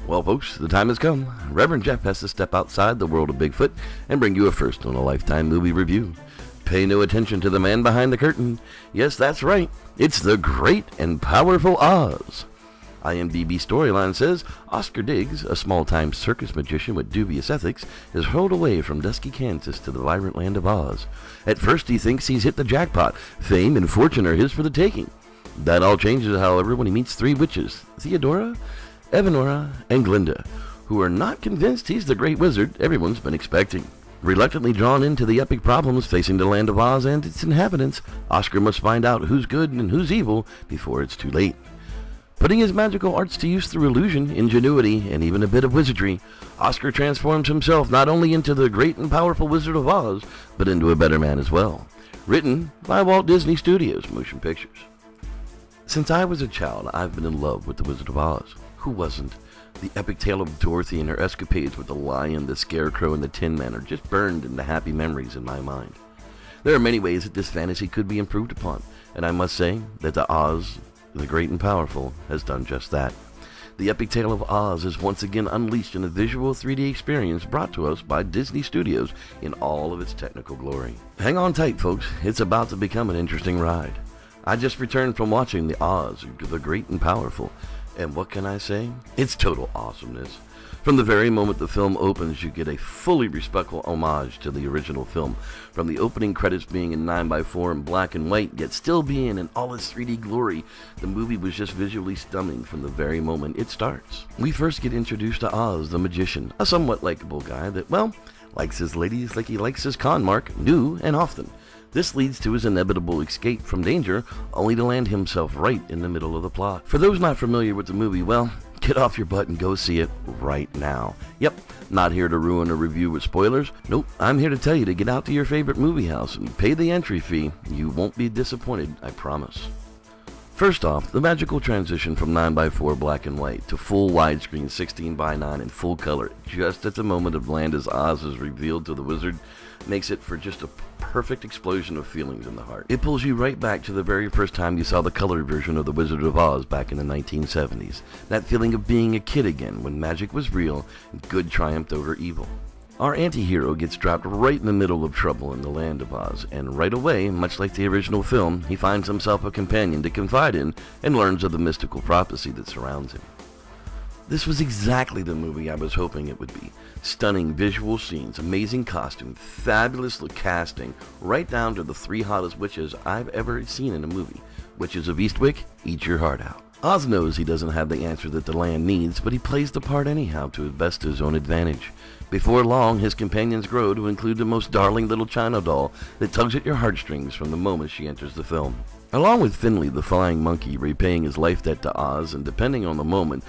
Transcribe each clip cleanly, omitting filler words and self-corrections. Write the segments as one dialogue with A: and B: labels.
A: Well, folks, the time has come. Reverend Jeff has to step outside the world of Bigfoot and bring you a first-in-a-lifetime movie review. Pay no attention to the man behind the curtain. Yes, that's right. It's the great and powerful Oz. IMDb Storyline says Oscar Diggs, a small-time circus magician with dubious ethics, is hurled away from dusky Kansas to the vibrant land of Oz. At first, he thinks he's hit the jackpot. Fame and fortune are his for the taking. That all changes, however, when he meets three witches, Theodora, Evanora, and Glinda, who are not convinced he's the great wizard everyone's been expecting. Reluctantly drawn into the epic problems facing the land of Oz and its inhabitants, Oscar must find out who's good and who's evil before it's too late. Putting his magical arts to use through illusion, ingenuity, and even a bit of wizardry, Oscar transforms himself not only into the great and powerful Wizard of Oz, but into a better man as well. Written by Walt Disney Studios Motion Pictures. Since I was a child, I've been in love with the Wizard of Oz. Who wasn't? The epic tale of Dorothy and her escapades with the lion, the scarecrow, and the Tin Man are just burned into happy memories in my mind. There are many ways that this fantasy could be improved upon, and I must say that the Oz, the Great and Powerful, has done just that. The epic tale of Oz is once again unleashed in a visual 3D experience brought to us by Disney Studios in all of its technical glory. Hang on tight, folks. It's about to become an interesting ride. I just returned from watching the Oz, the Great and Powerful, and what can I say? It's total awesomeness. From the very moment the film opens, you get a fully respectful homage to the original film. From the opening credits being in 9x4 and black and white, yet still being in all its 3D glory, the movie was just visually stunning from the very moment it starts. We first get introduced to Oz the Magician, a somewhat likable guy that, well, likes his ladies like he likes his con mark, new and often. This leads to his inevitable escape from danger, only to land himself right in the middle of the plot. For those not familiar with the movie, well, get off your butt and go see it right now. Yep, not here to ruin a review with spoilers. Nope, I'm here to tell you to get out to your favorite movie house and pay the entry fee. You won't be disappointed, I promise. First off, the magical transition from 9x4 black and white to full widescreen 16:9 in full color, just at the moment of land as Oz is revealed to the wizard, makes it for just a perfect explosion of feelings in the heart. It pulls you right back to the very first time you saw the colored version of The Wizard of Oz back in the 1970s. That feeling of being a kid again when magic was real and good triumphed over evil. Our anti-hero gets dropped right in the middle of trouble in the land of Oz, and right away, much like the original film, he finds himself a companion to confide in and learns of the mystical prophecy that surrounds him. This was exactly the movie I was hoping it would be. Stunning visual scenes, amazing costume, fabulous casting, right down to the three hottest witches I've ever seen in a movie. Witches of Eastwick, eat your heart out. Oz knows he doesn't have the answer that the land needs, but he plays the part anyhow to his own advantage. Before long, his companions grow to include the most darling little China doll that tugs at your heartstrings from the moment she enters the film. Along with Finley the flying monkey repaying his life debt to Oz, and depending on the moment,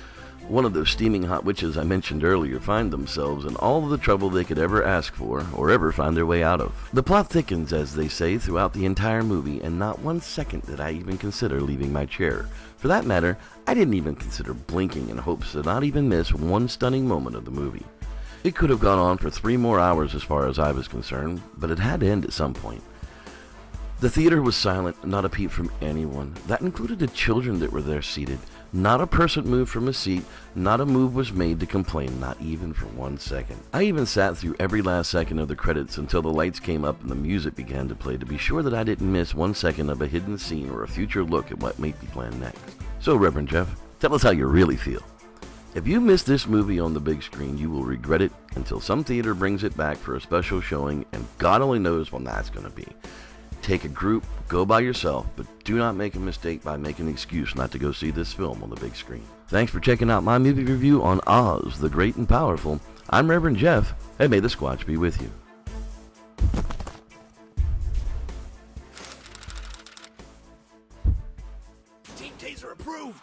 A: one of those steaming hot witches I mentioned earlier find themselves in all of the trouble they could ever ask for or ever find their way out of. The plot thickens, as they say, throughout the entire movie, and not 1 second did I even consider leaving my chair. For that matter, I didn't even consider blinking in hopes to not even miss one stunning moment of the movie. It could have gone on for 3 more hours as far as I was concerned, but it had to end at some point. The theater was silent, not a peep from anyone. That included the children that were there seated. Not a person moved from a seat, not a move was made to complain, not even for 1 second. I even sat through every last second of the credits until the lights came up and the music began to play to be sure that I didn't miss 1 second of a hidden scene or a future look at what may be planned next. So, Reverend Jeff, tell us how you really feel. If you miss this movie on the big screen, you will regret it until some theater brings it back for a special showing, and God only knows when that's going to be. Take a group, go by yourself, but do not make a mistake by making an excuse not to go see this film on the big screen. Thanks for checking out my movie review on Oz, the Great and Powerful. I'm Reverend Jeff, and may the Squatch be with you.
B: Team Taser approved!